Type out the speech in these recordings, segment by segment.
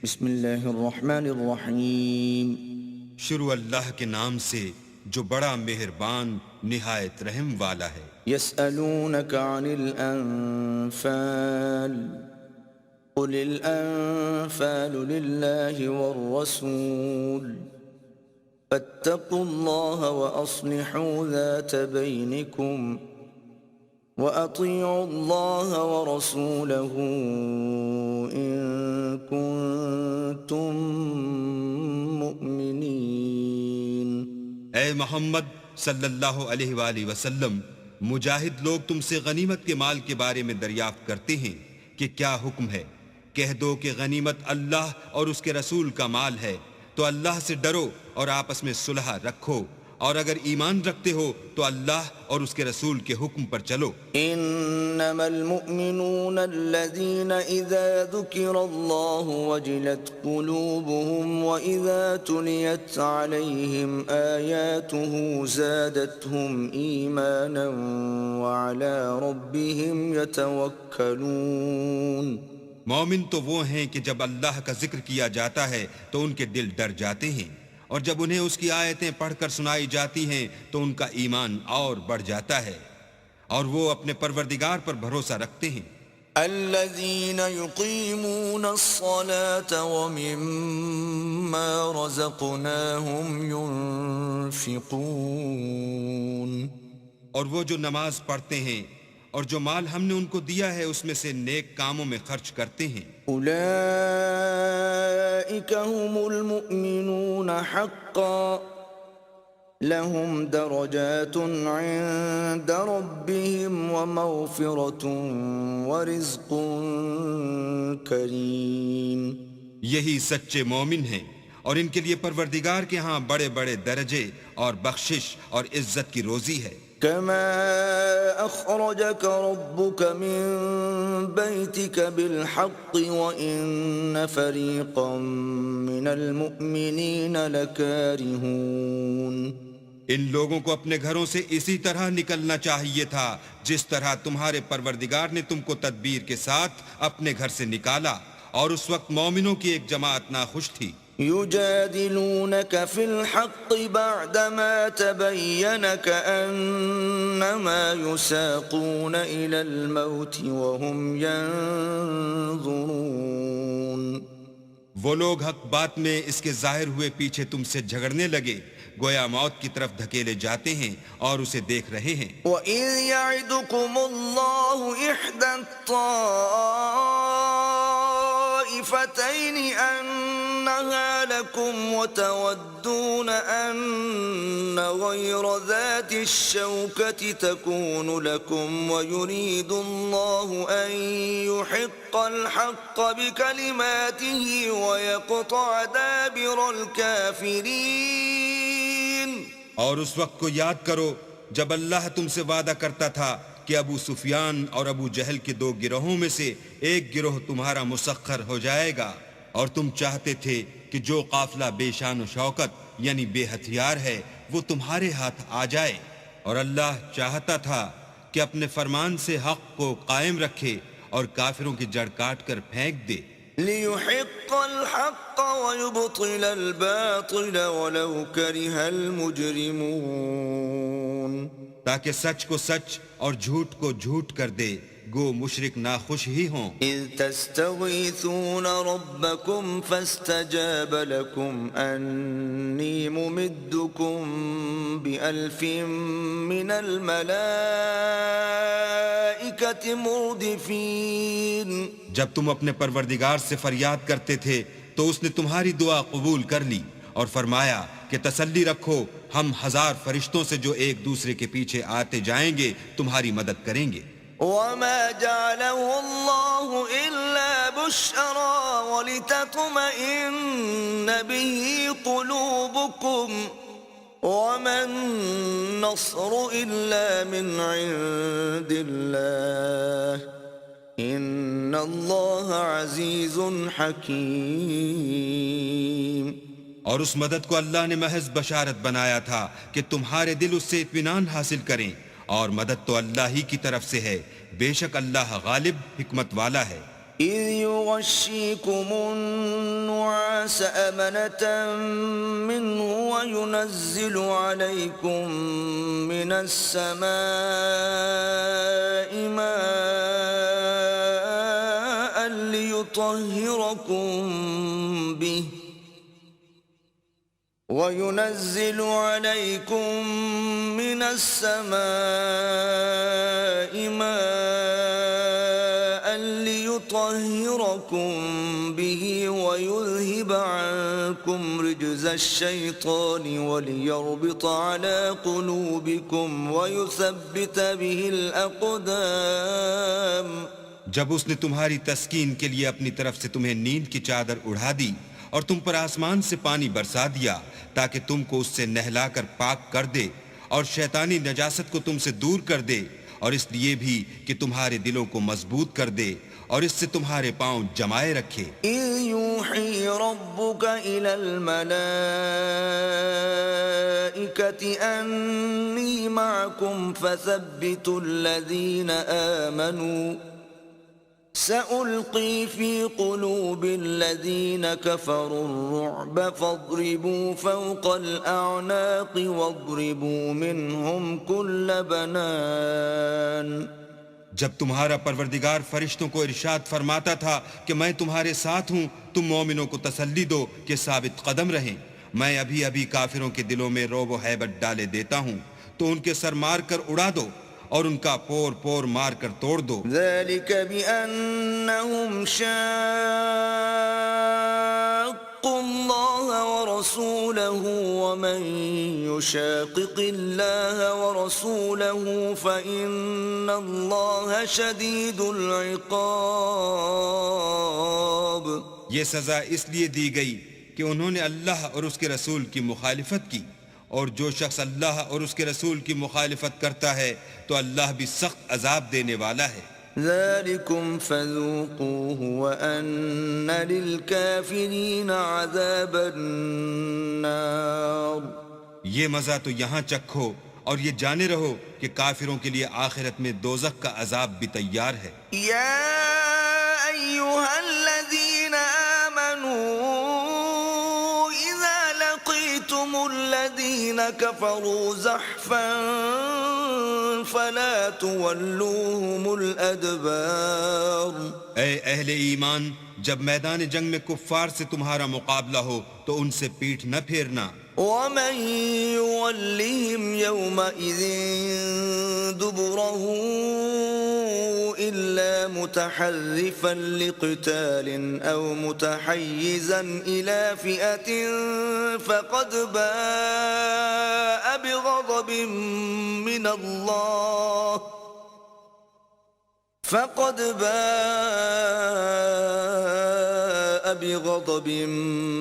بسم اللہ الرحمن الرحیم۔ شروع اللہ کے نام سے جو بڑا مہربان نہایت رحم والا ہے۔ یسألونک عن الانفال قل الانفال للہ والرسول فاتقوا اللہ واصلحوا ذات بینکم وَأَطِيعُوا اللَّهَ وَرَسُولَهُ إِن كُنتُم مُّؤْمِنِينَ۔ اے محمد صلی اللہ علیہ وآلہ وسلم، مجاہد لوگ تم سے غنیمت کے مال کے بارے میں دریافت کرتے ہیں کہ کیا حکم ہے۔ کہہ دو کہ غنیمت اللہ اور اس کے رسول کا مال ہے، تو اللہ سے ڈرو اور آپس میں صلح رکھو، اور اگر ایمان رکھتے ہو تو اللہ اور اس کے رسول کے حکم پر چلو۔ انما المؤمنون الذين اذا ذكر الله وجلت قلوبهم واذا تليت عليهم آياته زادتهم ايمانا وعلى ربهم يتوكلون۔ مومن تو وہ ہیں کہ جب اللہ کا ذکر کیا جاتا ہے تو ان کے دل ڈر جاتے ہیں، اور جب انہیں اس کی آیتیں پڑھ کر سنائی جاتی ہیں تو ان کا ایمان اور بڑھ جاتا ہے، اور وہ اپنے پروردگار پر بھروسہ رکھتے ہیں۔ الذين يقيمون الصلاة ومما رزقناهم ينفقون۔ اور وہ جو نماز پڑھتے ہیں اور جو مال ہم نے ان کو دیا ہے اس میں سے نیک کاموں میں خرچ کرتے ہیں۔ اولئک هم المؤمنون حقا لهم درجات عند ربهم ومغفرة ورزق کریم۔ یہی سچے مومن ہیں، اور ان کے لیے پروردگار کے ہاں بڑے بڑے درجے اور بخشش اور عزت کی روزی ہے۔ كما أخرجك ربك من بيتك بالحق وإن فريقا من المؤمنين لكارهون۔ ان لوگوں کو اپنے گھروں سے اسی طرح نکلنا چاہیے تھا جس طرح تمہارے پروردگار نے تم کو تدبیر کے ساتھ اپنے گھر سے نکالا، اور اس وقت مومنوں کی ایک جماعت ناخوش تھی۔ يجادلونك في الحق بعدما تبين كأنما يساقون إلى الموت وهم ينظرون۔ وہ لوگ حق بات میں اس کے ظاہر ہوئے پیچھے تم سے جھگڑنے لگے، گویا موت کی طرف دھکیلے جاتے ہیں اور اسے دیکھ رہے ہیں۔ وَإِذْ يَعِدُكُمُ اللَّهُ إِحْدَى الطَّائِفَتَيْنِ أَنَّهَا لَكُمْ وَتَوَدُّونَ أَنَّ غَيْرَ ذَاتِ الشَّوْكَةِ تَكُونُ لَكُمْ وَيُرِيدُ اللَّهُ أَن يُحِقَّ الْحَقَّ بِكَلِمَاتِهِ وَيَقْطَعَ دَابِرَ الْكَافِرِينَ۔ اور اس وقت کو یاد کرو جب اللہ تم سے وعدہ کرتا تھا کہ ابو سفیان اور ابو جہل کے دو گروہوں میں سے ایک گروہ تمہارا مسخر ہو جائے گا، اور تم چاہتے تھے کہ جو قافلہ بے شان و شوکت یعنی بے ہتھیار ہے وہ تمہارے ہاتھ آ جائے، اور اللہ چاہتا تھا کہ اپنے فرمان سے حق کو قائم رکھے اور کافروں کی جڑ کاٹ کر پھینک دے۔ لِيُحِقَّ الْحَقَّ وَيُبْطِلَ الْبَاطِلَ وَلَوْ كَرِهَ الْمُجْرِمُونَ۔ تاکہ سچ کو سچ اور جھوٹ کو جھوٹ کر دے، گو مشرک ناخوش ہی ہوں۔ اذ تستغیثون ربکم فاستجاب لکم انی ممدکم بألف من الملائکۃ مردفین۔ جب تم اپنے پروردگار سے فریاد کرتے تھے تو اس نے تمہاری دعا قبول کر لی اور فرمایا کہ تسلی رکھو، ہم 1000 فرشتوں سے جو ایک دوسرے کے پیچھے آتے جائیں گے تمہاری مدد کریں گے۔ وما جعله الله إلا بشرى ولتطمئن به قلوبكم وما النصر إلا من عند الله إن الله عزيز حكيم۔ اور اس مدد کو اللہ نے محض بشارت بنایا تھا کہ تمہارے دل اس سے اطمینان حاصل کریں، اور مدد تو اللہ ہی کی طرف سے ہے، بے شک اللہ غالب حکمت والا ہے۔ إذ يغشيكم النعاس أمنة منه وينزل عليكم من السماء ماء ليطهركم به ويذهب عنكم رجز الشيطان وليربط على قلوبكم ويثبت به الأقدام. جب اس نے تمہاری تسکین کے لیے اپنی طرف سے تمہیں نیند کی چادر اڑا دی اور تم پر آسمان سے پانی برسا دیا تاکہ تم کو اس سے نہلا کر پاک کر دے اور شیطانی نجاست کو تم سے دور کر دے، اور اس لیے بھی کہ تمہارے دلوں کو مضبوط کر دے اور اس سے تمہارے پاؤں جمائے رکھے. إذ يوحي ربك إلى الملائكة أني معكم فثبتوا الذين آمنوا سألقي في قلوب الذين كفروا الرعب فاضربوا فوق الأعناق واضربوا منهم كل بنان. جب تمہارا پروردگار فرشتوں کو ارشاد فرماتا تھا کہ میں تمہارے ساتھ ہوں، تم مومنوں کو تسلی دو کہ ثابت قدم رہیں، میں ابھی ابھی کافروں کے دلوں میں رعب و ہیبت ڈالے دیتا ہوں، تو ان کے سر مار کر اڑا دو اور ان کا پور پور مار کر توڑ دو. ذلك بأنهم شاقوا الله ورسوله ومن يشاقق الله ورسوله فإن الله شديد العقاب. یہ سزا اس لیے دی گئی کہ انہوں نے اللہ اور اس کے رسول کی مخالفت کی، اور جو شخص اللہ اور اس کے رسول کی مخالفت کرتا ہے تو اللہ بھی سخت عذاب دینے والا ہے. ذلكم فذوقوه وأن للكافرين عذاب النار. یہ مزہ تو یہاں چکھو اور یہ جانے رہو کہ کافروں کے لیے آخرت میں دوزخ کا عذاب بھی تیار ہے. يا أيها الذين آمنوا إذا لقيتم الذين كفروا زحفا فلا تولوهم الأدبار. اے اہل ایمان، جب میدان جنگ میں کفار سے تمہارا مقابلہ ہو تو ان سے پیٹھ نہ پھیرنا. ومن يولهم يومئذ دبره إلا متحرفا لقتال أو متحيزا إلى فئة فقد باء بغضب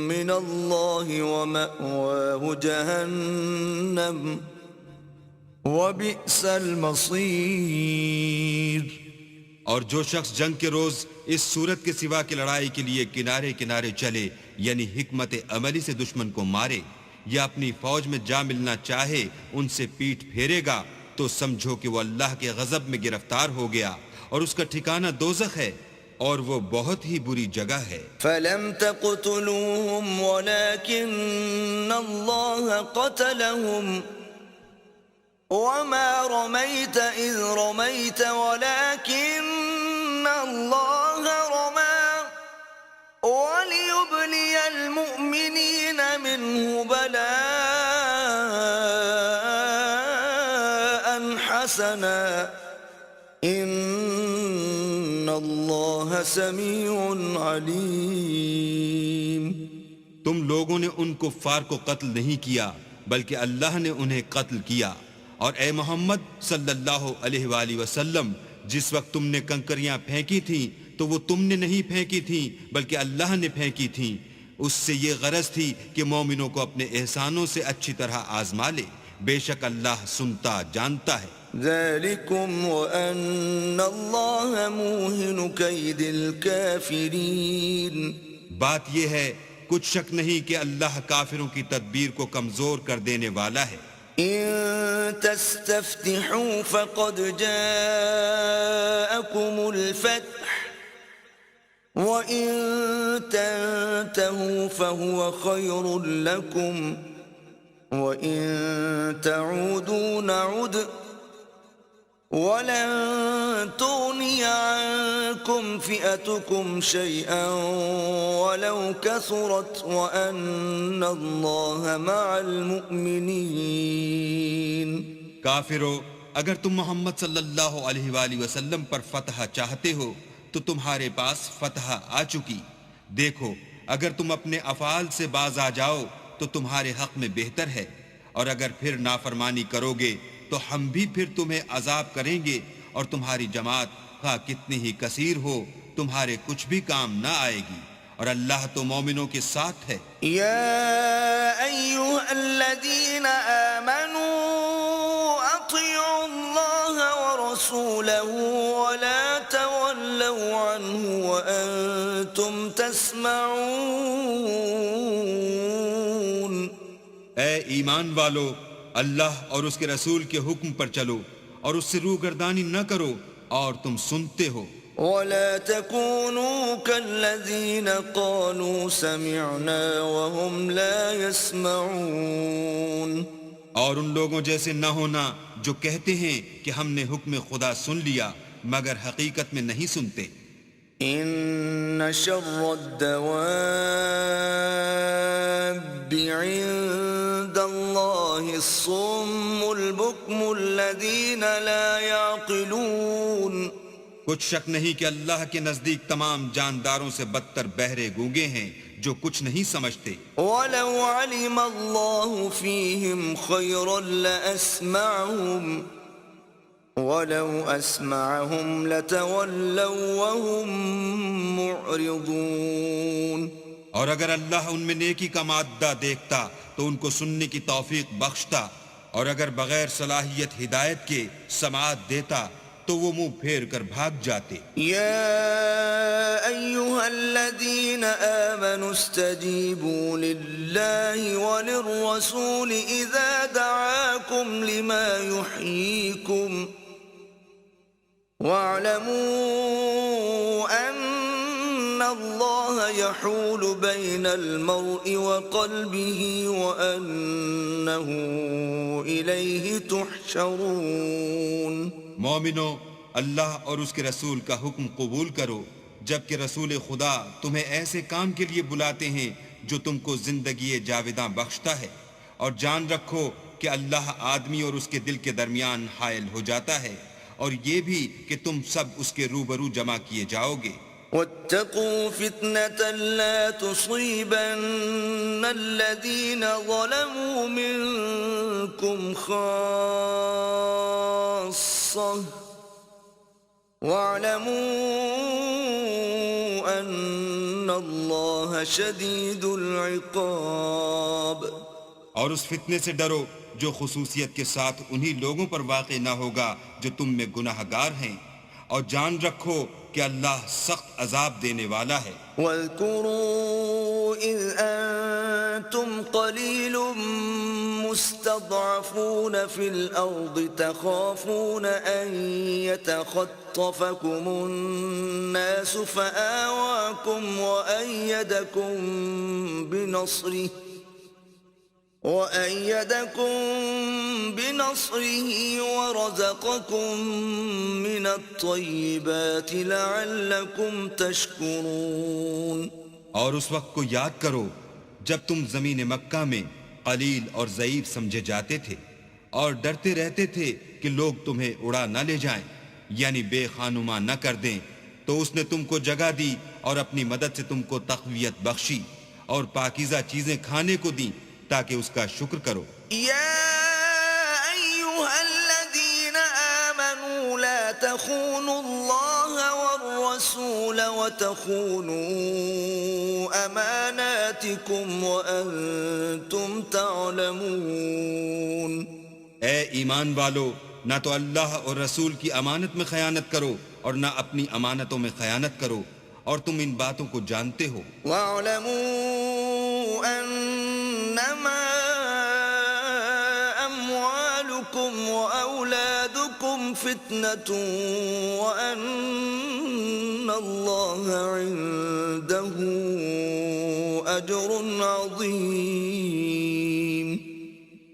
من الله ومأواه جهنم وبئس المصير. اور جو شخص جنگ کے روز اس صورت کے سوا کی لڑائی کے لیے کنارے کنارے چلے، یعنی حکمت عملی سے دشمن کو مارے یا اپنی فوج میں جا ملنا چاہے، ان سے پیٹھ پھیرے گا تو سمجھو کہ وہ اللہ کے غضب میں گرفتار ہو گیا اور اس کا ٹھکانہ دوزخ ہے اور وہ بہت ہی بری جگہ ہے. فلم تقتلوهم ولكن الله قتلهم وما رميت إذ رميت ولكن الله رمى وليبلي المؤمنين منه بلاء حسنا إن الله سميع عليم. تم لوگوں نے ان کفار کو قتل نہیں کیا بلکہ اللہ نے انہیں قتل کیا، اور اے محمد صلی اللہ علیہ وآلہ وسلم، جس وقت تم نے کنکریاں پھینکی تھیں تو وہ تم نے نہیں پھینکی تھیں بلکہ اللہ نے پھینکی تھیں. اس سے یہ غرض تھی کہ مومنوں کو اپنے احسانوں سے اچھی طرح آزما لے، بے شک اللہ سنتا جانتا ہے. ذلكم وأن الله موهن كيد الكافرين. بات یہ ہے، کچھ شک نہیں کہ اللہ کافروں کی تدبیر کو کمزور کر دینے والا ہے. إن تستفتحوا فقد جاءكم الفتح وَإِن تَنْتَهُوا فَهُوَ خَيْرٌ لَكُمْ وَإِن تَعُودُوا نَعُدْ وَلَن تُغْنِيَ عَنْكُمْ فِئَتُكُمْ شَيْئًا وَلَوْ كَثُرَتْ وَأَنَّ اللَّهَ مَعَ الْمُؤْمِنِينَ۔ کافرو، اگر تم محمد صلی اللہ علیہ وآلہ وسلم پر فتح چاہتے ہو تو تمہارے پاس فتح آ چکی۔ دیکھو، اگر تم اپنے افعال سے باز آ جاؤ تو تمہارے حق میں بہتر ہے، اور اگر پھر نافرمانی کرو گے تو ہم بھی پھر تمہیں عذاب کریں گے، اور تمہاری جماعت خواہ کتنی ہی کثیر ہو تمہارے کچھ بھی کام نہ آئے گی، اور اللہ تو مومنوں کے ساتھ ہے۔ يا أيها الذين آمنوا أطيعوا الله ورسوله ولا تولوا عنه وأنتم تسمعون۔ اے ایمان والو، اللہ اور اس کے رسول کے حکم پر چلو اور اس سے روگردانی نہ کرو اور تم سنتے ہو۔ ولا تكونوا كالذين قالوا سمعنا وهم لا يسمعون۔ اور ان لوگوں جیسے نہ ہونا جو کہتے ہیں کہ ہم نے حکم خدا سن لیا مگر حقیقت میں نہیں سنتے۔ ان شر الدواب عند الله الصم البكم الذين لا يعقلون۔ کچھ شک نہیں کہ اللہ کے نزدیک تمام جانداروں سے بدتر بہرے گونگے ہیں جو کچھ نہیں سمجھتے۔ وَلَوْ عَلِمَ اللَّهُ فِيهِمْ خَيْرًا لَأَسْمَعَهُمْ وَلَوْ أَسْمَعَهُمْ لَتَوَلَّوْا وَهُمْ مُعْرِضُونَ۔ اور اگر اللہ ان میں نیکی کا مادہ دیکھتا تو ان کو سننے کی توفیق بخشتا، اور اگر بغیر صلاحیت ہدایت کے سماعت دیتا تو وہ منہ پھیر کر بھاگ جاتے۔ يا أيها الذين آمنوا استجيبوا لله وللرسول إذا دعاكم لما يحييكم واعلموا أن الله يحول بين المرء وقلبه وأنه إليه تحشرون۔ مومنو، اللہ اور اس کے رسول کا حکم قبول کرو جبکہ رسول خدا تمہیں ایسے کام کے لیے بلاتے ہیں جو تم کو زندگی جاوداں بخشتا ہے، اور جان رکھو کہ اللہ آدمی اور اس کے دل کے درمیان حائل ہو جاتا ہے، اور یہ بھی کہ تم سب اس کے روبرو جمع کیے جاؤ گے۔ واتقوا فتنة لا تصيبن الذين ظلموا منكم خاصة واعلموا أن الله شديد العقاب۔ اور اس فتنے سے ڈرو جو خصوصیت کے ساتھ انہی لوگوں پر واقع نہ ہوگا جو تم میں گناہ گار ہیں، اور جان رکھو کہ اللہ سخت عذاب دینے والا ہے۔ واذكروا إذ أنتم قليل مستضعفون في الأرض تخافون أن يتخطفكم الناس فآواكم وأيدكم بنصره ورزقكم من الطيبات لعلكم تشكرون۔ اور اس وقت کو یاد کرو جب تم زمین مکہ میں قلیل اور ضعیف سمجھے جاتے تھے اور ڈرتے رہتے تھے کہ لوگ تمہیں اڑا نہ لے جائیں، یعنی بے خانما نہ کر دیں، تو اس نے تم کو جگہ دی اور اپنی مدد سے تم کو تقویت بخشی اور پاکیزہ چیزیں کھانے کو دیں تاکہ اس کا شکر کرو۔ يا أيها الذين آمنوا لا تخونوا الله والرسول وتخونوا أماناتكم وأنتم تعلمون۔ اے ایمان والو، نہ تو اللہ اور رسول کی امانت میں خیانت کرو اور نہ اپنی امانتوں میں خیانت کرو، اور تم ان باتوں کو جانتے ہو۔ وَاعْلَمُوا أَنَّمَا أَمْوَالُكُمْ وَأَوْلَادُكُمْ تصبكم فتنة وأن الله عنده أجر عظيم.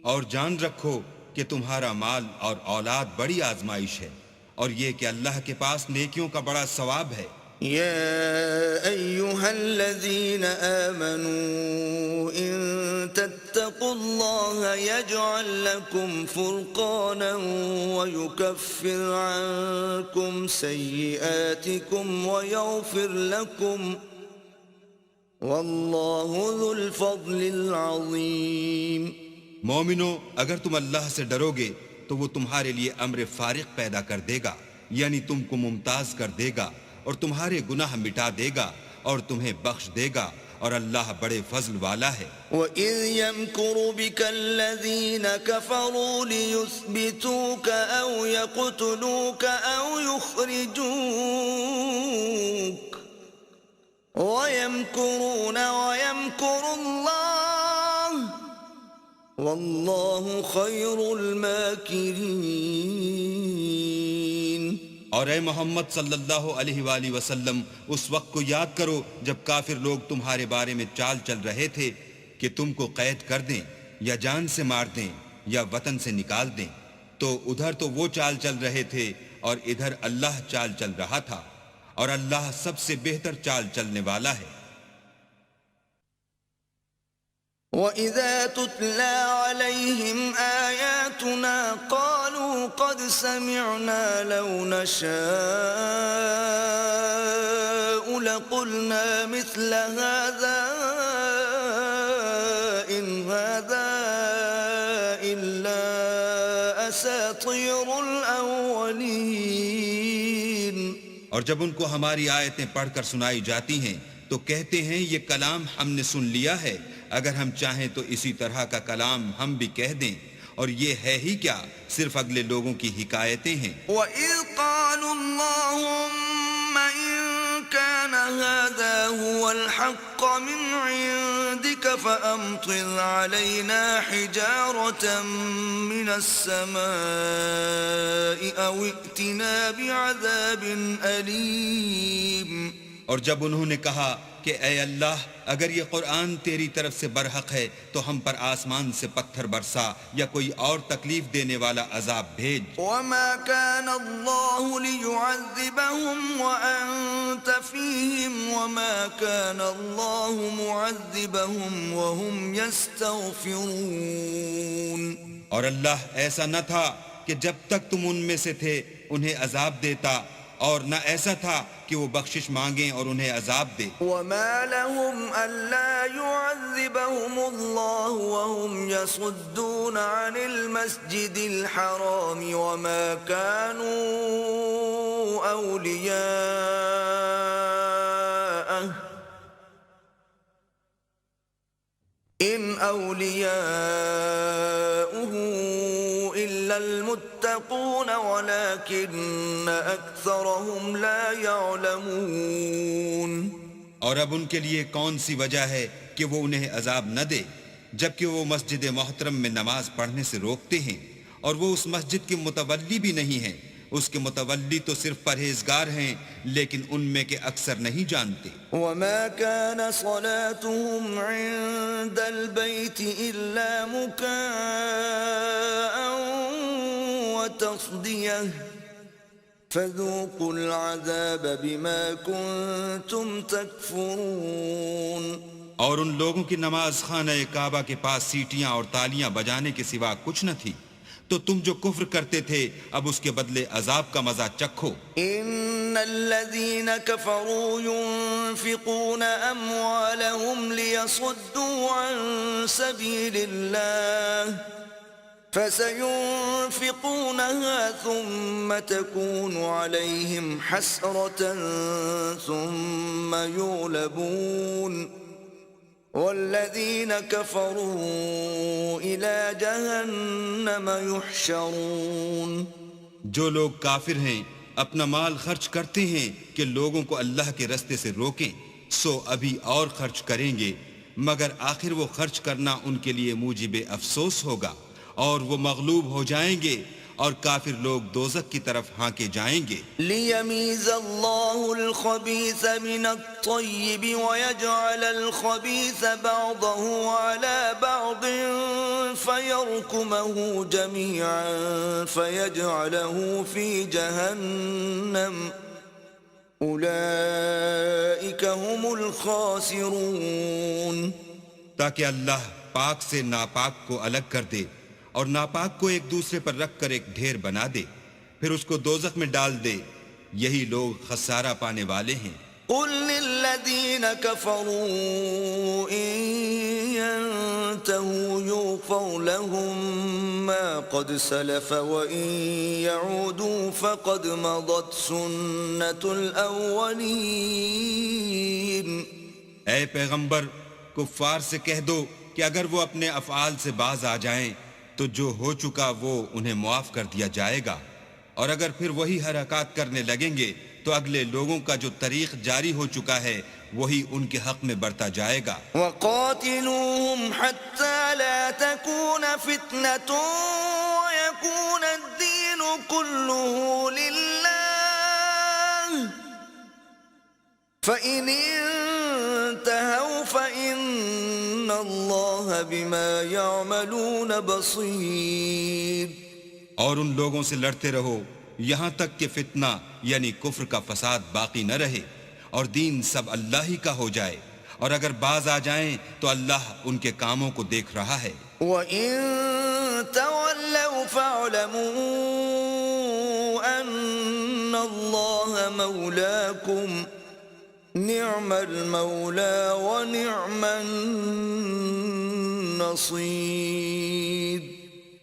اور جان رکھو کہ تمہارا مال اور اولاد بڑی آزمائش ہے، اور یہ کہ اللہ کے پاس نیکیوں کا بڑا ثواب ہے. يا أيها الذين آمنوا إن تتقوا الله يجعل لكم فرقانا ويكفر عنكم سيئاتكم ويغفر لكم والله ذو الفضل العظيم. مومنو، اگر تم اللہ سے ڈرو گے تو وہ تمہارے لیے امر فارق پیدا کر دے گا، یعنی تم کو ممتاز کر دے گا اور تمہارے گناہ مٹا دے گا اور تمہیں بخش دے گا، اور اللہ بڑے فضل والا ہے. وَإِذْ يَمْكُرُ بِكَ الَّذِينَ كَفَرُوا لِيُثْبِتُوكَ أَوْ يَقْتُلُوكَ أَوْ يُخْرِجُوكَ وَيَمْكُرُونَ وَيَمْكُرُ اللَّهُ وَاللَّهُ خَيْرُ الْمَاكِرِينَ. اور اے محمد صلی اللہ علیہ وآلہ وسلم، اس وقت کو یاد کرو جب کافر لوگ تمہارے بارے میں چال چل رہے تھے کہ تم کو قید کر دیں یا جان سے مار دیں یا وطن سے نکال دیں، تو ادھر تو وہ چال چل رہے تھے اور ادھر اللہ چال چل رہا تھا، اور اللہ سب سے بہتر چال چلنے والا ہے. وَإِذَا تُتْلَى عَلَيْهِمْ آيَاتُنَا قَالُوا قَدْ سَمِعْنَا لَوْ نَشَاءُ لَقُلْنَا مِثْلَ هَذَا إِنْ هَذَا إِلَّا أَسَاطِيرُ الْأَوَّلِينَ. اور جب ان کو ہماری آیتیں پڑھ کر سنائی جاتی ہیں تو کہتے ہیں یہ کلام ہم نے سن لیا ہے، اگر ہم چاہیں تو اسی طرح کا کلام ہم بھی کہہ دیں، اور یہ ہے ہی کیا، صرف اگلے لوگوں کی حکایتیں ہیں. وَإِذْ قَالُوا اللَّهُمَّ إِن كَانَ هَذَا هُوَ الْحَقَّ مِنْ عِنْدِكَ فَأَمْطِرْ عَلَيْنَا حِجَارَةً مِنَ السَّمَاءِ أَوْ ائْتِنَا بِعَذَابٍ أَلِيمٍ. اور جب انہوں نے کہا کہ اے اللہ، اگر یہ قرآن تیری طرف سے برحق ہے تو ہم پر آسمان سے پتھر برسا یا کوئی اور تکلیف دینے والا عذاب بھیج. وَمَا كَانَ اللَّهُ لِيُعَذِّبَهُمْ وَأَنْتَ فِيهِمْ وَمَا كَانَ اللَّهُ مُعَذِّبَهُمْ وَهُمْ يَسْتَغْفِرُونَ. اور اللہ ایسا نہ تھا کہ جب تک تم ان میں سے تھے انہیں عذاب دیتا، اور نہ ایسا تھا کہ وہ بخشش مانگیں اور انہیں عذاب دے. وَمَا لَهُمْ أَلَّا يُعَذِّبَهُمُ اللَّهُ وَهُمْ يَصُدُّونَ عَنِ الْمَسْجِدِ الْحَرَامِ وَمَا كَانُوا أَوْلِيَاءَهُ إِنْ أَوْلِيَاؤُهُ إِلَّا الْمُتَّقُونَ وَلَكِنَّ أَكْثَرَهُمْ لَا يَعْلَمُونَ. اور اب ان کے لیے کون سی وجہ ہے کہ وہ انہیں عذاب نہ دے، جبکہ وہ مسجد محترم میں نماز پڑھنے سے روکتے ہیں، اور وہ اس مسجد کے متولی بھی نہیں ہیں. اس کے متولی تو صرف پرہیزگار ہیں، لیکن ان میں کے اکثر نہیں جانتے. وَمَا كَانَ صَلَاتُهُمْ عِندَ الْبَيْتِ إِلَّا مُكَاءً وَتَصْدِيَةً فَذُوقُوا الْعَذَابَ بِمَا كُنْتُمْ تَكْفُرُونَ. اور ان لوگوں کی نماز خانہ کعبہ کے پاس سیٹیاں اور تالیاں بجانے کے سوا کچھ نہ تھی، تو تم جو کفر کرتے تھے اب اس کے بدلے عذاب کا مزہ چکھو. ان الذين كفروا ينفقون اموالهم ليصدوا عن سبيل الله فسينفقونها ثم تكون عليهم حسرة ثم يغلبون والذين كفروا إلى جهنم يحشرون. جو لوگ کافر ہیں اپنا مال خرچ کرتے ہیں کہ لوگوں کو اللہ کے رستے سے روکیں، سو ابھی اور خرچ کریں گے، مگر آخر وہ خرچ کرنا ان کے لیے موجب افسوس ہوگا، اور وہ مغلوب ہو جائیں گے اور کافر لوگ دوزخ کی طرف ہانکے جائیں گے ليميز الله الخبيث من الطيب ويجعل الخبيث بعضه على بعض فيركمه جميعا فيجعله في جهنم أولئك هم الخاسرون تاکہ اللہ پاک سے ناپاک کو الگ کر دے اور ناپاک کو ایک دوسرے پر رکھ کر ایک ڈھیر بنا دے پھر اس کو دوزخ میں ڈال دے یہی لوگ خسارہ پانے والے ہیں قل للذين كفروا إن ينتهوا يغفر لهم ما قد سلف وإن يعودوا فقد مضت سنة الأولين اے پیغمبر کفار سے کہہ دو کہ اگر وہ اپنے افعال سے باز آ جائیں تو جو ہو چکا وہ انہیں معاف کر دیا جائے گا اور اگر پھر وہی حرکات کرنے لگیں گے تو اگلے لوگوں کا جو طریق جاری ہو چکا ہے وہی ان کے حق میں برتا جائے گا وَقَاتِلُوهُمْ حَتَّى لَا تَكُونَ فِتْنَةٌ وَيَكُونَ الدِّينُ كُلُّهُ لِلَّهِ فَإِنِ انتهوا فإن الله بما يعملون بصير اور ان لوگوں سے لڑتے رہو یہاں تک کہ فتنہ یعنی کفر کا فساد باقی نہ رہے اور دین سب اللہ ہی کا ہو جائے اور اگر باز آ جائیں تو اللہ ان کے کاموں کو دیکھ رہا ہے وَإِن تَوَلَّوْا فَاعْلَمُوا أَنَّ اللَّهَ مَوْلَاكُمْ نعم المولى ونعم النصير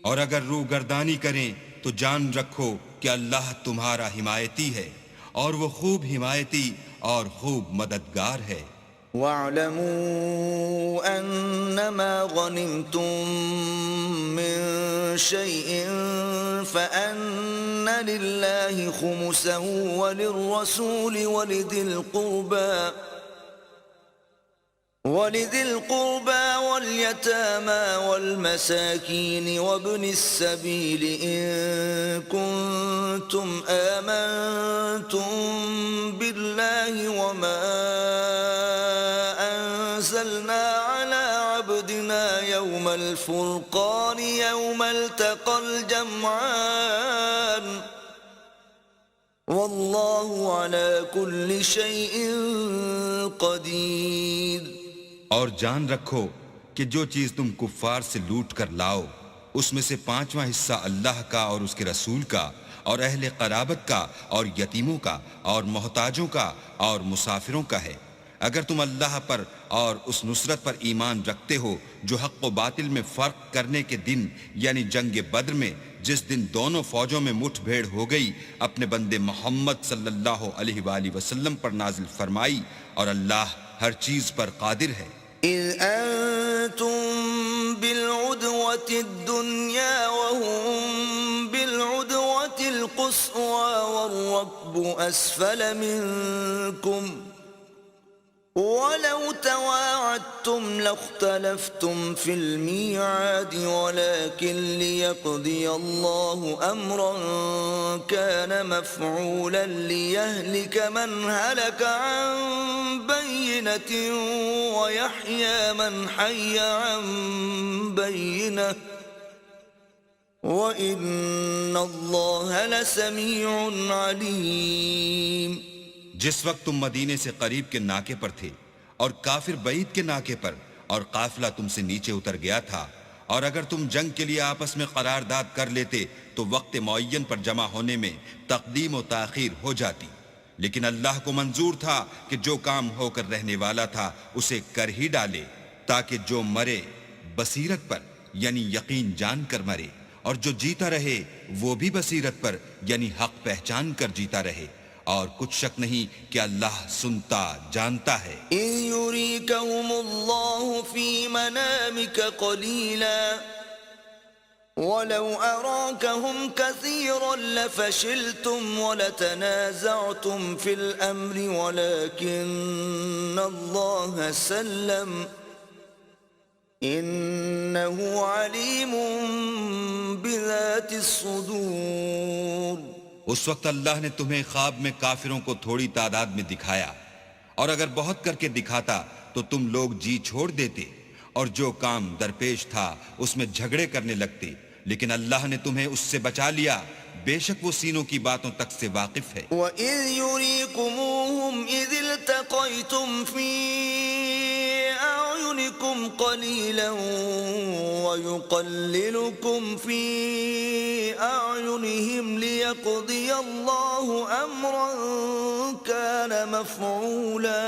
اور اگر روگردانی کریں تو جان رکھو کہ اللہ تمہارا حمایتی ہے اور وہ خوب حمایتی اور خوب مددگار ہے واعلموا أنما غنمتم من شيء فأن لله خمسه وللرسول ولذي القربى واليتامى والمساكين وابن السبيل إن كنتم آمنتم بالله وما أنزلنا على عبدنا يوم الفرقان يوم التقى الجمعان والله على كل شيء قدير اور جان رکھو کہ جو چیز تم کفار سے لوٹ کر لاؤ اس میں سے 5واں حصہ اللہ کا اور اس کے رسول کا اور اہل قرابت کا اور یتیموں کا اور محتاجوں کا اور مسافروں کا ہے اگر تم اللہ پر اور اس نصرت پر ایمان رکھتے ہو جو حق و باطل میں فرق کرنے کے دن یعنی جنگ بدر میں جس دن دونوں فوجوں میں مٹھ بھیڑ ہو گئی اپنے بندے محمد صلی اللہ علیہ وآلہ وسلم پر نازل فرمائی اور اللہ ہر چیز پر قادر ہے إذ أنتم بالعدوة الدنيا وهم بالعدوة القصوى والركب أسفل منكم ولو تواعدتم لاختلفتم في الميعاد ولكن ليقضي الله أمرا كان مفعولا ليهلك من هلك عن بينة ويحيى من حي عن بينة وإن الله لسميع عليم جس وقت تم مدینے سے قریب کے ناکے پر تھے اور کافر بعید کے ناکے پر اور قافلہ تم سے نیچے اتر گیا تھا اور اگر تم جنگ کے لیے آپس میں قرارداد کر لیتے تو وقت معین پر جمع ہونے میں تقدیم و تاخیر ہو جاتی لیکن اللہ کو منظور تھا کہ جو کام ہو کر رہنے والا تھا اسے کر ہی ڈالے تاکہ جو مرے بصیرت پر یعنی یقین جان کر مرے اور جو جیتا رہے وہ بھی بصیرت پر یعنی حق پہچان کر جیتا رہے اور کچھ شک نہیں کہ اللہ سنتا جانتا ہے إِن يُرِيكَهُمُ اللَّهُ فِي مَنَامِكَ قَلِيلًا وَلَوْ أَرَاكَهُمْ كَثِيرًا لَفَشِلْتُمْ وَلَتَنَازَعْتُمْ فِي الْأَمْرِ وَلَكِنَّ اللَّهَ سَلَّمَ إنه عليم بذات الصدور. اس وقت اللہ نے تمہیں خواب میں کافروں کو تھوڑی تعداد میں دکھایا، اور اگر بہت کر کے دکھاتا تو تم لوگ جی چھوڑ دیتے، اور جو کام درپیش تھا اس میں جھگڑے کرنے لگتے، لیکن اللہ نے تمہیں اس سے بچا لیا، بے شک وہ سینوں کی باتوں تک سے واقف ہے۔ وَإِذْ يُرِيكُمُوهُمْ إِذِ الْتَقَيْتُمْ فِي أَعْيُنِكُمْ قَلِيلًا وَيُقَلِّلُكُمْ فِي أَعْيُنِهِمْ لِيَقْضِيَ اللَّهُ أَمْرًا كَانَ مَفْعُولًا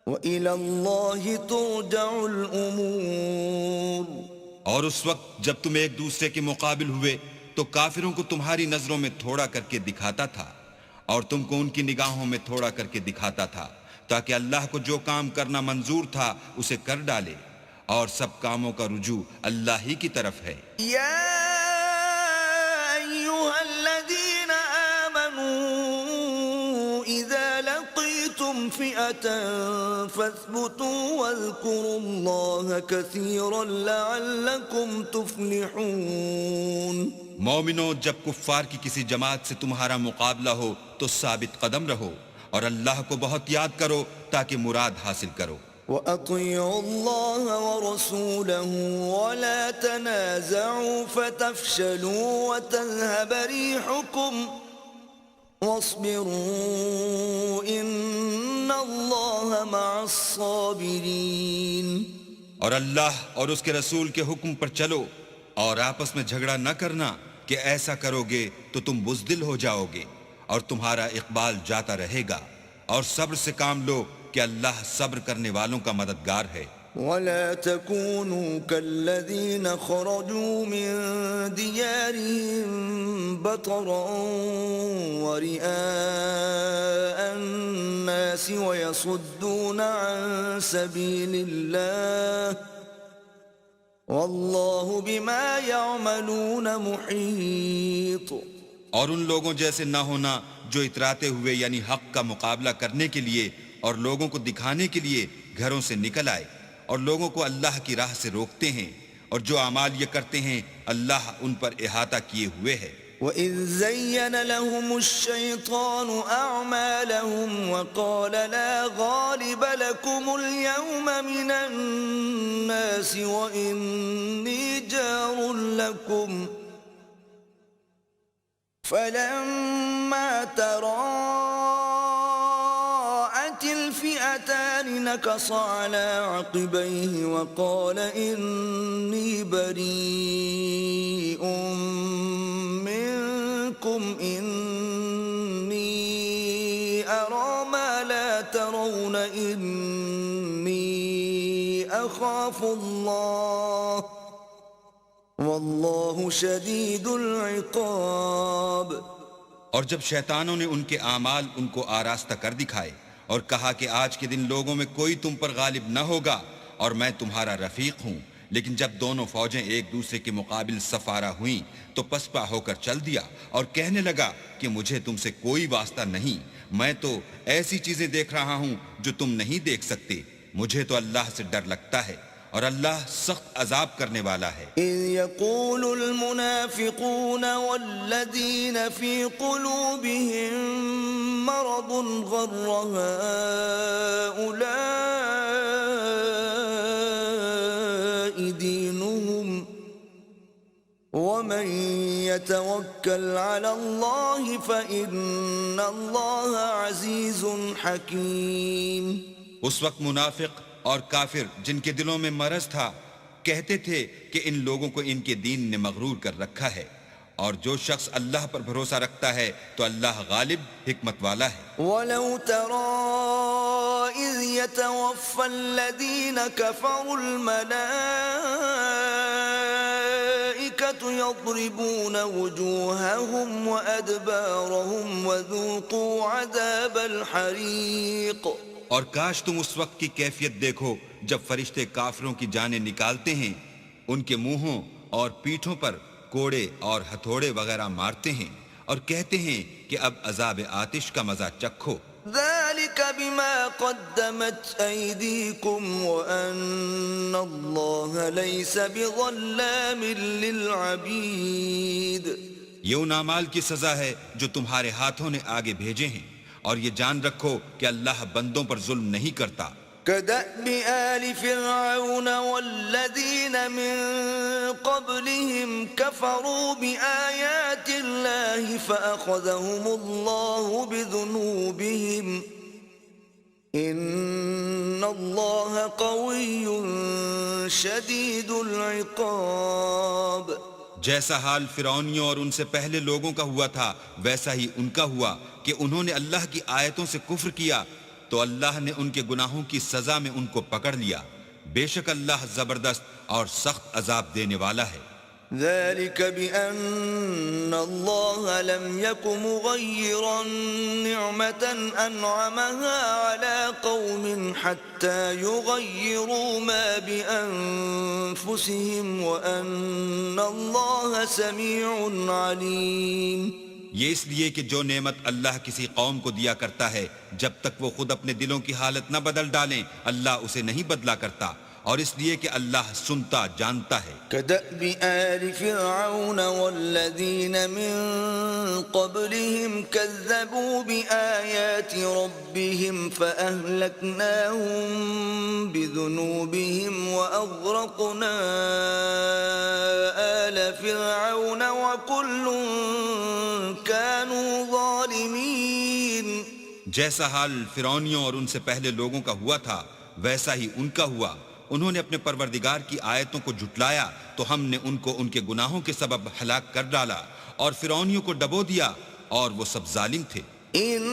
وَإِلَى اللَّهِ تُرْجَعُ الْأُمُورُ۔ اور اس وقت جب تم ایک دوسرے کے مقابل ہوئے تو کافروں کو تمہاری نظروں میں تھوڑا کر کے دکھاتا تھا، اور تم کو ان کی نگاہوں میں تھوڑا کر کے دکھاتا تھا، تاکہ اللہ کو جو کام کرنا منظور تھا اسے کر ڈالے، اور سب کاموں کا رجوع اللہ ہی کی طرف ہے۔ یا ایھا الذین آمنوا اذا لقیتم فئة فاثبتوا واذکروا اللہ کثیرا لعلکم تفلحون۔ مومنو، جب کفار کی کسی جماعت سے تمہارا مقابلہ ہو تو ثابت قدم رہو، اور اللہ کو بہت یاد کرو تاکہ مراد حاصل کرو۔ وَأَطِيعُوا اللَّهَ وَرَسُولَهُ وَلَا تَنَازَعُوا فَتَفْشَلُوا وَتَذْهَبَ رِيحُكُمْ وَاصْبِرُوا إِنَّ اللَّهَ مَعَ الصَّابِرِينَ۔ اور اللہ اور اس کے رسول کے حکم پر چلو، اور آپس میں جھگڑا نہ کرنا، کہ ایسا کرو گے تو تم بزدل ہو جاؤ گے، اور تمہارا اقبال جاتا رہے گا، اور صبر سے کام لو کہ اللہ صبر کرنے والوں کا مددگار ہے۔ وَلَا تَكُونُوا كَالَّذِينَ خَرَجُوا مِن دِيَارِهِم بَطَرًا وَرِئَاءَ النَّاسِ وَيَصُدُّونَ عَن سَبِيلِ اللَّهِ وَاللَّهُ بِمَا يَعْمَلُونَ مُحِيطٌ۔ اور ان لوگوں جیسے نہ ہونا جو اتراتے ہوئے یعنی حق کا مقابلہ کرنے کے لیے اور لوگوں کو دکھانے کے لیے گھروں سے نکل آئے، اور لوگوں کو اللہ کی راہ سے روکتے ہیں، اور جو اعمال یہ کرتے ہیں اللہ ان پر احاطہ کیے ہوئے ہے۔ وَإِذْ زَيَّنَ لَهُمُ الشَّيْطَانُ أَعْمَالَهُمْ وَقَالَ لَا غَالِبَ لَكُمُ الْيَوْمَ مِنَ النَّاسِ وَإِنِّي جَارٌ لَكُمْ فَلَمَّا تَرَاءَتِ الْفِئَتَانِ نَكَصَ عَلَى عَقِبَيْهِ وَقَالَ إِنِّي بَرِيءٌ منكم إني أرى ما لا ترون إني أخاف الله والله شديد العقاب۔ اور جب شیطانوں نے ان کے اعمال ان کو آراستہ کر دکھائے اور کہا کہ آج کے دن لوگوں میں کوئی تم پر غالب نہ ہوگا اور میں تمہارا رفیق ہوں، لیکن جب دونوں فوجیں ایک دوسرے کے مقابل صفارہ ہوئیں تو پسپا ہو کر چل دیا اور کہنے لگا کہ مجھے تم سے کوئی واسطہ نہیں، میں تو ایسی چیزیں دیکھ رہا ہوں جو تم نہیں دیکھ سکتے، مجھے تو اللہ سے ڈر لگتا ہے، اور اللہ سخت عذاب کرنے والا ہے۔ اذ يقول المنافقون والذين في قلوبهم مرض غر هؤلاء دينهم ومن يتوكل على الله فإن الله عزيز حكيم۔ اس وقت منافق اور کافر جن کے دلوں میں مرض تھا کہتے تھے کہ ان لوگوں کو ان کے دین نے مغرور کر رکھا ہے، اور جو شخص اللہ پر بھروسہ رکھتا ہے تو اللہ غالب حکمت والا ہے۔ وَلَوْ تَرَىٰ إِذْ يَتَوَفَّى الَّذِينَ كَفَرُوا الْمَلَائِكَةُ يَضْرِبُونَ وُجُوهَهُمْ وَأَدْبَارَهُمْ وَذُوقُوا عَذَابَ الْحَرِيقِ۔ اور کاش تم اس وقت کی کیفیت دیکھو جب فرشتے کافروں کی جانیں نکالتے ہیں، ان کے منہوں اور پیٹھوں پر کوڑے اور ہتھوڑے وغیرہ مارتے ہیں اور کہتے ہیں کہ اب عذاب آتش کا مزہ چکھو۔ ذَلِكَ ذلك بما قدمت أيديكم وأن الله ليس بظلام للعبيد. یہ ان اعمال کی سزا ہے جو تمہارے ہاتھوں نے آگے بھیجے ہیں، اور یہ جان رکھو کہ اللہ بندوں پر ظلم نہیں کرتا. كدأب آل فرعون والذين من قبلهم كفروا بآيات الله فأخذهم الله بذنوبهم إن الله قوي شديد العقاب. جیسا حال فرعونیوں اور ان سے پہلے لوگوں کا ہوا تھا ویسا ہی ان کا ہوا کہ انہوں نے اللہ کی آیتوں سے کفر کیا تو اللہ نے ان کے گناہوں کی سزا میں ان کو پکڑ لیا. بے شک اللہ زبردست اور سخت عذاب دینے والا ہے. ذلك بأن الله لم يك مغيرا نعمة أنعمها على قوم حتى يغيروا ما بأنفسهم وأن الله سميع عليم. یہ اس لیے کہ جو نعمت اللہ کسی قوم کو دیا کرتا ہے جب تک وہ خود اپنے دلوں کی حالت نہ بدل ڈالیں اللہ اسے نہیں بدلا کرتا، اور اس لیے کہ اللہ سنتا جانتا ہے. كدأب آل فرعون والذين من قبلهم كذبوا بآيات ربهم فأهلكناهم بذنوبهم وأغرقنا آل فرعون وكل كانوا ظالمين. جیسا حال فرعونیوں اور ان سے پہلے لوگوں کا ہوا تھا ویسا ہی ان کا ہوا. انہوں نے اپنے پروردگار کی آیتوں کو جھٹلایا تو ہم نے ان کو ان کے گناہوں کے سبب ہلاک کر ڈالا، اور فرعونیوں کو ڈبو دیا اور وہ سب ظالم تھے. ان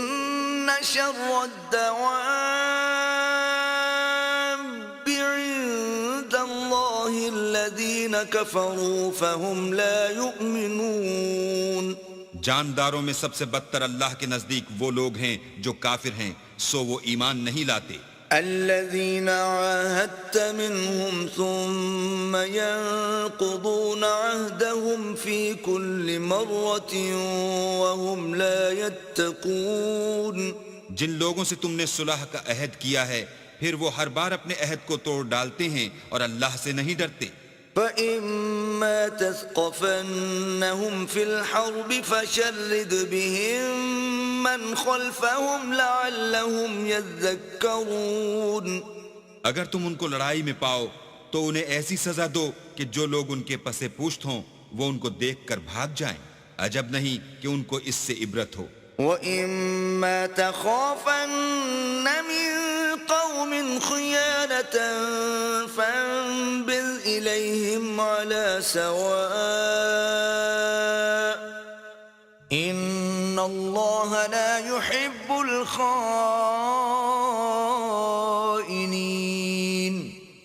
شر الدواب عند الله الذين كفروا فهم لا يؤمنون. جانداروں میں سب سے بدتر اللہ کے نزدیک وہ لوگ ہیں جو کافر ہیں سو وہ ایمان نہیں لاتے. الذين عاهدت منهم ثم ينقضون عهدهم في كل مرة وهم لا يتقون. جن لوگوں سے تم نے صلح کا عہد کیا ہے پھر وہ ہر بار اپنے عہد کو توڑ ڈالتے ہیں اور اللہ سے نہیں ڈرتے. فإما تثقفنهم في الحرب فشرد بهم من خلفهم لعلهم يذكرون. اگر تم ان کو لڑائی میں پاؤ تو انہیں ایسی سزا دو کہ جو لوگ ان کے پس پشت ہوں وہ ان کو دیکھ کر بھاگ جائیں. عجب نہیں کہ ان کو اس سے عبرت ہو. وَإِمَّا تَخَافَنَّ مِن قَوْمٍ خِيَانَةً فَانبِذْ إِلَيْهِمْ عَلَى سَوَاءٍ إِنَّ اللَّهَ لَا يُحِبُّ الْخَائِنِينَ.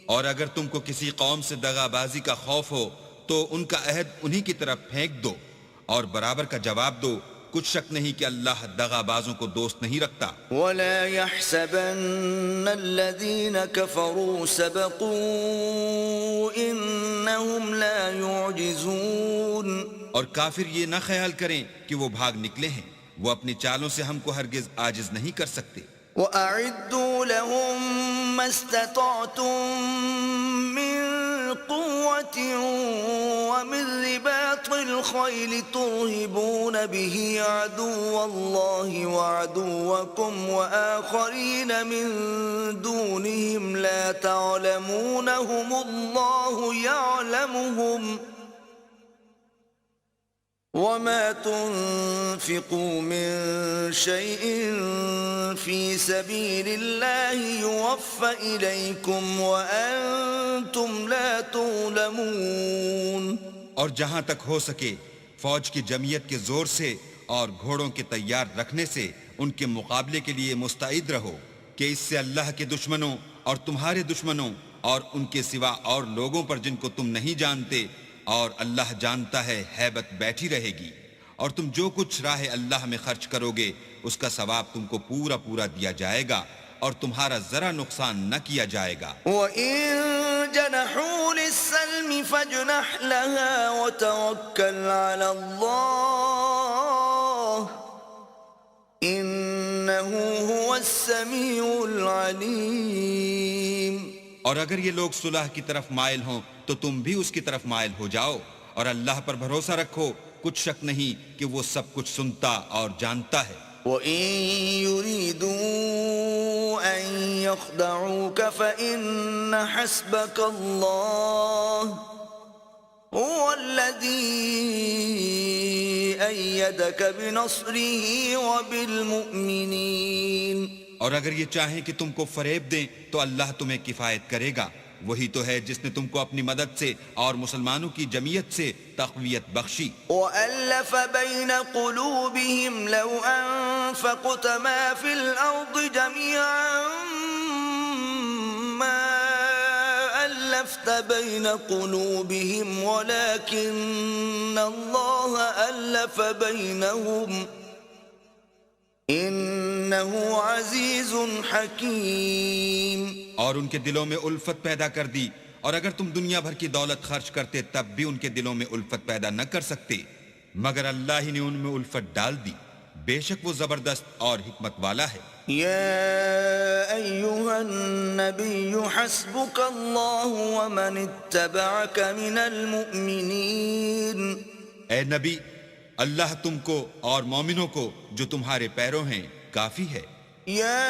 اور اگر تم کو کسی قوم سے دغا بازی کا خوف ہو تو ان کا عہد انہی کی طرف پھینک دو اور برابر کا جواب دو. کچھ شک نہیں کہ اللہ دغا بازوں کو دوست نہیں رکھتا. وَلَا يَحْسَبَنَّ الَّذِينَ كَفَرُوا سَبَقُوا إِنَّهُمْ لَا يُعْجِزُونَ. اور کافر یہ نہ خیال کریں کہ وہ بھاگ نکلے ہیں، وہ اپنی چالوں سے ہم کو ہرگز عاجز نہیں کر سکتے. وَأَعِدُّوا لَهُم مَّا اسْتَطَعْتُم مِّن قُوَّةٍ وَمِن رِّبَاطِ الْخَيْلِ تُرْهِبُونَ بِهِ عَدُوَّ اللَّهِ وَعَدُوَّكُمْ وَآخَرِينَ مِن دُونِهِمْ لَا تَعْلَمُونَهُمُ اللَّهُ يَعْلَمُهُمْ وَمَا تُنفِقُوا مِن شَيْءٍ فِي سَبِيلِ اللَّهِ يُوَفَّ إِلَيْكُمْ وَأَنْتُمْ لَا تُظْلَمُونَ. اور جہاں تک ہو سکے فوج کی جمعیت کے زور سے اور گھوڑوں کے تیار رکھنے سے ان کے مقابلے کے لیے مستعد رہو کہ اس سے اللہ کے دشمنوں اور تمہارے دشمنوں اور ان کے سوا اور لوگوں پر جن کو تم نہیں جانتے اور اللہ جانتا ہے ہیبت بیٹھی رہے گی. اور تم جو کچھ راہ اللہ میں خرچ کرو گے اس کا ثواب تم کو پورا پورا دیا جائے گا اور تمہارا ذرا نقصان نہ کیا جائے گا. وَإِن جَنَحُوا لِلسَّلْمِ فَاجْنَحْ لَهَا وَتَوَكَّلْ عَلَى اللَّهِ إِنَّهُ إنه هو السميع العليم. اور اگر یہ لوگ صلح کی طرف مائل ہوں تو تم بھی اس کی طرف مائل ہو جاؤ، اور اللہ پر بھروسہ رکھو، کچھ شک نہیں کہ وہ سب کچھ سنتا اور جانتا ہے۔ وَإِن يُرِيدُوا أَن يَخْدَعُوكَ فَإِنَّ حَسْبَكَ اللَّهُ هُوَ الَّذِي أَيَّدَكَ بِنَصْرِهِ وَبِالْمُؤْمِنِينَ۔ اور اگر یہ چاہیں کہ تم کو فریب دیں تو اللہ تمہیں کفایت کرے گا، وہی تو ہے جس نے تم کو اپنی مدد سے اور مسلمانوں کی جمعیت سے تقویت بخشی۔ وَأَلَّفَ بَيْنَ قُلُوبِهِمْ لَوْ أَنفَقْتَ مَا فِي الْأَرْضِ جَمِيعًا مَا أَلَّفْتَ بَيْنَ قُلُوبِهِمْ وَلَكِنَّ اللَّهَ أَلَّفَ بَيْنَهُمْ إِنَّهُ عَزِيزٌ حَكِيمٌ۔ اور ان کے دلوں میں الفت پیدا کر دی، اور اگر تم دنیا بھر کی دولت خرچ کرتے تب بھی ان کے دلوں میں الفت پیدا نہ کر سکتے، مگر اللہ ہی نے ان میں الفت ڈال دی، بے شک وہ زبردست اور حکمت والا ہے۔ يا أيها النبي حسبك الله ومن اتبعك من المؤمنين۔ اے نبی، اللہ تم کو اور مومنوں کو جو تمہارے پیروں ہیں کافی ہے۔ يا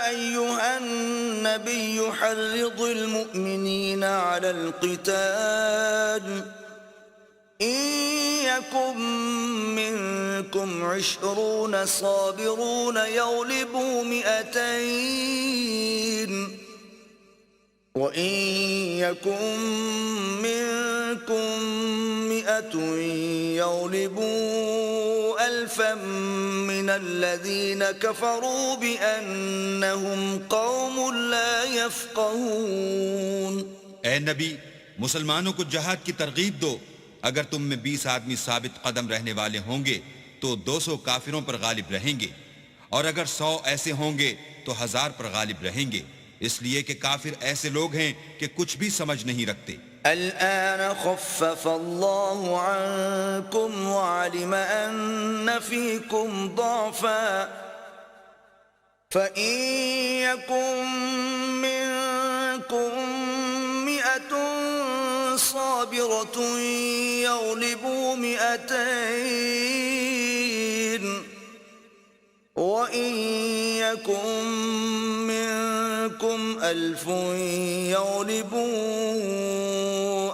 أيها النبي حرض المؤمنين على القتال إن يكن منكم 20 صابرون يغلبوا 200 وإن يكن منكم 100 يغلبوا 1000 من الذين كفروا بأنهم قوم لا يفقهون۔ اے نبی، مسلمانوں کو جہاد کی ترغیب دو، اگر تم میں 20 آدمی ثابت قدم رہنے والے ہوں گے تو 200 کافروں پر غالب رہیں گے، اور اگر 100 ایسے ہوں گے تو 1000 پر غالب رہیں گے، اس لیے کہ کافر ایسے لوگ ہیں کہ کچھ بھی سمجھ نہیں رکھتے۔ الآن خفف الله عنكم وعلم أن فيكم ضعفا فإن يكن منكم 100 صابرة يغلبوا 200 وإن يكن منكم 1000 يغلبوا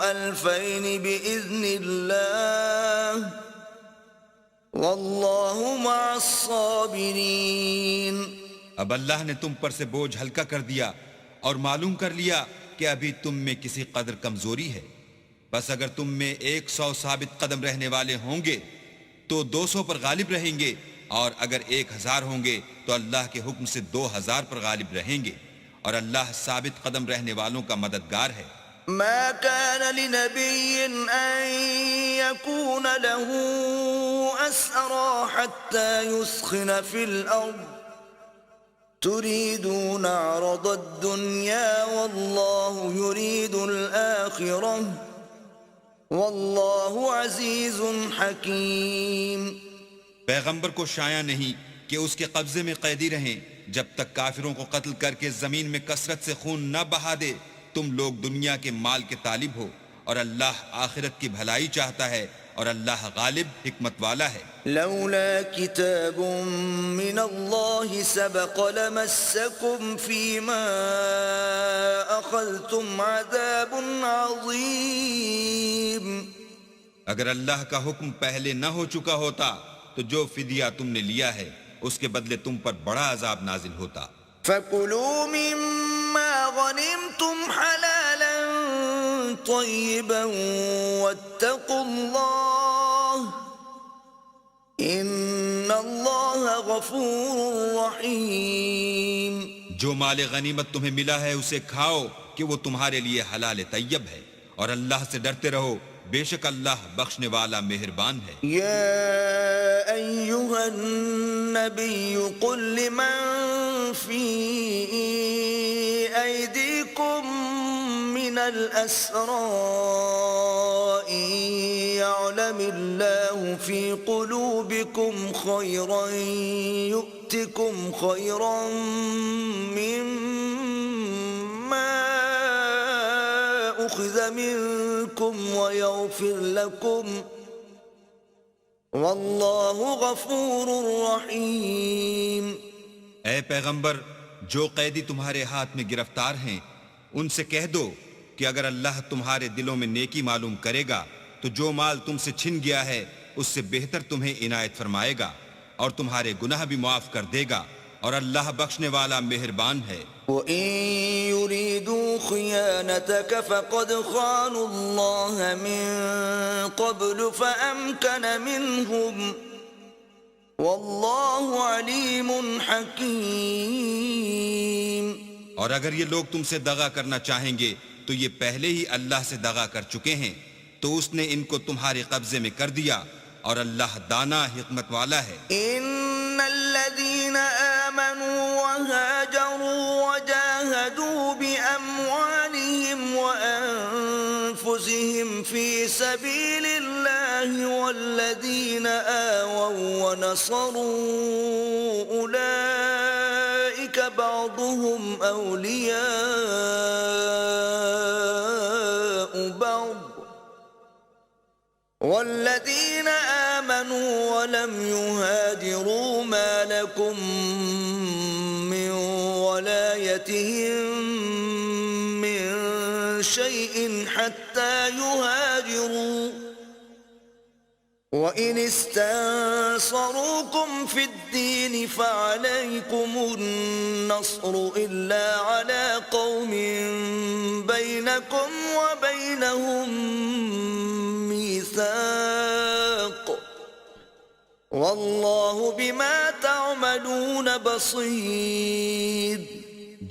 2000 بإذن الله والله مع الصابرين۔ اب اللہ نے تم پر سے بوجھ ہلکا کر دیا اور معلوم کر لیا کہ ابھی تم میں کسی قدر کمزوری ہے، بس اگر تم میں 100 ثابت قدم رہنے والے ہوں گے تو 200 پر غالب رہیں گے، اور اگر 1000 ہوں گے تو اللہ کے حکم سے 2000 پر غالب رہیں گے، اور اللہ ثابت قدم رہنے والوں کا مددگار ہے۔ ما كان لنبي أن يكون له أسرى حتى يثخن في الأرض تريدون عرض الدنيا والله يريد الآخرة والله عزيز حكيم۔ پیغمبر کو شایع نہیں کہ اس کے قبضے میں قیدی رہیں جب تک کافروں کو قتل کر کے زمین میں کثرت سے خون نہ بہا دے۔ تم لوگ دنیا کے مال کے طالب ہو، اور اللہ آخرت کی بھلائی چاہتا ہے، اور اللہ غالب حکمت والا ہے۔ لولا كتاب من الله سبق لمسكم فيما أخذتم عذاب عظيم۔ اگر اللہ کا حکم پہلے نہ ہو چکا ہوتا تو جو فدیہ تم نے لیا ہے اس کے بدلے تم پر بڑا عذاب نازل ہوتا۔ فَكُلُوا مِمَّا غَنِمْتُمْ حَلَالًا طَيِّبًا وَاتَّقُوا اللَّهَ إِنَّ اللَّهَ غَفُورٌ رَحِيمٌ۔ جو مال غنیمت تمہیں ملا ہے اسے کھاؤ کہ وہ تمہارے لیے حلال طیب ہے، اور اللہ سے ڈرتے رہو، بے شک اللہ بخشنے والا مہربان ہے۔ يا أيها النبي قل لمن في أيديكم من الأسرى إن يعلم الله في قلوبكم خيرا يؤتكم خيرا مما أخذ منكم ويغفر لكم والله غفور رحيم۔ اے پیغمبر، جو قیدی تمہارے ہاتھ میں گرفتار ہیں ان سے کہہ دو کہ اگر اللہ تمہارے دلوں میں نیکی معلوم کرے گا تو جو مال تم سے چھن گیا ہے اس سے بہتر تمہیں عنایت فرمائے گا اور تمہارے گناہ بھی معاف کر دے گا، اور اللہ بخشنے والا مہربان ہے۔ وَإِن يُرِيدُوا خِيَانَتَكَ فَقَدْ خَانُوا اللَّهَ مِن قَبْلُ فَأَمْكَنَ مِنْهُمْ وَاللَّهُ عَلِيمٌ حَكِيمٌ۔ اور اگر یہ لوگ تم سے دغا کرنا چاہیں گے تو یہ پہلے ہی اللہ سے دغا کر چکے ہیں، تو اس نے ان کو تمہارے قبضے میں کر دیا، اور اللہ دانا حکمت والا ہے۔ ان الذين آمنوا وهاجروا وجاهدوا بأموالهم وأنفسهم في سبيل الله والذين آووا ونصروا أولئك بعضهم أولياء بعض والذين آمنوا ولم يهاجروا ما لكم من ولايتهم من شيء حتى يهاجروا وإن استنصروكم في الدين فعليكم النصر إلا على قوم بينكم وبينهم ميثاق واللہ بما تعملون بصیر۔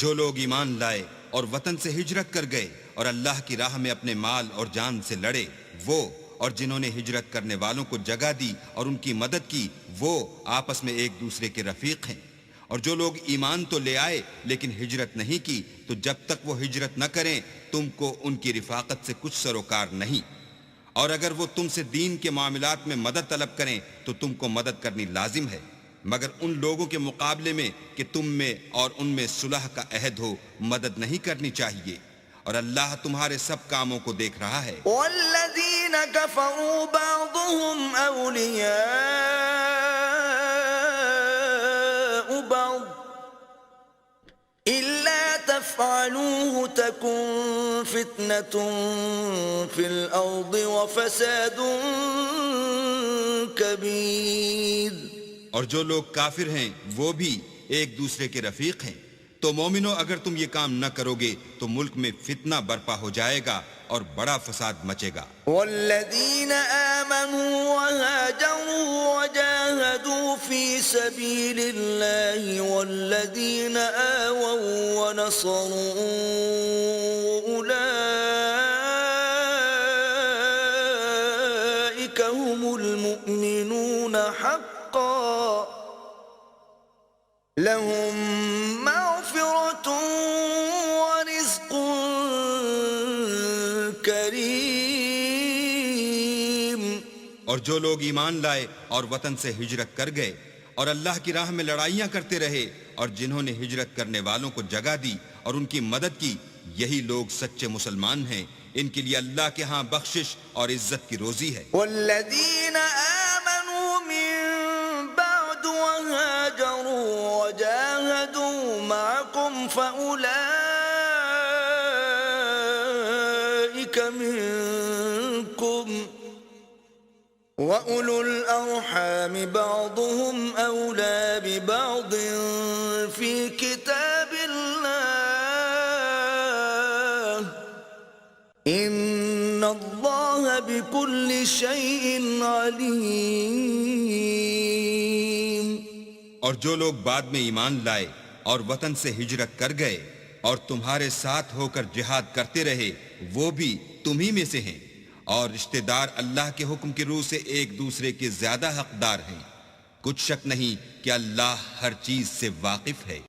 جو لوگ ایمان لائے اور وطن سے ہجرت کر گئے اور اللہ کی راہ میں اپنے مال اور جان سے لڑے، وہ اور جنہوں نے ہجرت کرنے والوں کو جگہ دی اور ان کی مدد کی، وہ آپس میں ایک دوسرے کے رفیق ہیں۔ اور جو لوگ ایمان تو لے آئے لیکن ہجرت نہیں کی، تو جب تک وہ ہجرت نہ کریں تم کو ان کی رفاقت سے کچھ سروکار نہیں، اور اگر وہ تم سے دین کے معاملات میں مدد طلب کریں تو تم کو مدد کرنی لازم ہے، مگر ان لوگوں کے مقابلے میں کہ تم میں اور ان میں صلح کا عہد ہو مدد نہیں کرنی چاہیے، اور اللہ تمہارے سب کاموں کو دیکھ رہا ہے۔ والذین کفروا بعضهم اولیاء بعض الا تفعلوه تكن فتنة في الارض وفساد کبیر۔ اور جو لوگ کافر ہیں وہ بھی ایک دوسرے کے رفیق ہیں، تو مومنو اگر تم یہ کام نہ کرو گے تو ملک میں فتنہ برپا ہو جائے گا اور بڑا فساد مچے گا۔ والذین آمنوا وهاجروا وجاهدوا في سبيل الله والذین آووا ونصروا أولئك هم المؤمنون حقا لهم مغفرة ورزق کریم۔ اور جو لوگ ایمان لائے اور وطن سے ہجرت کر گئے اور اللہ کی راہ میں لڑائیاں کرتے رہے اور جنہوں نے ہجرت کرنے والوں کو جگہ دی اور ان کی مدد کی، یہی لوگ سچے مسلمان ہیں، ان کے لیے اللہ کے ہاں بخشش اور عزت کی روزی ہے۔ والذین آمنوا من بعد وهاجروا وجاهدوا معكم فأولئك منكم وَأُولُو الْأَرْحَامِ بَعْضُهُمْ أَوْلَى بِبَعْضٍ فِي كِتَابِ اللَّهِ إِنَّ اللَّهَ بِكُلِّ شَيْءٍ عَلِيمٌ۔ اور جو لوگ بعد میں ایمان لائے اور وطن سے ہجرت کر گئے اور تمہارے ساتھ ہو کر جہاد کرتے رہے، وہ بھی تمہیں میں سے ہیں، اور رشتہ دار اللہ کے حکم کی روح سے ایک دوسرے کے زیادہ حقدار ہیں۔ کچھ شک نہیں کہ اللہ ہر چیز سے واقف ہے۔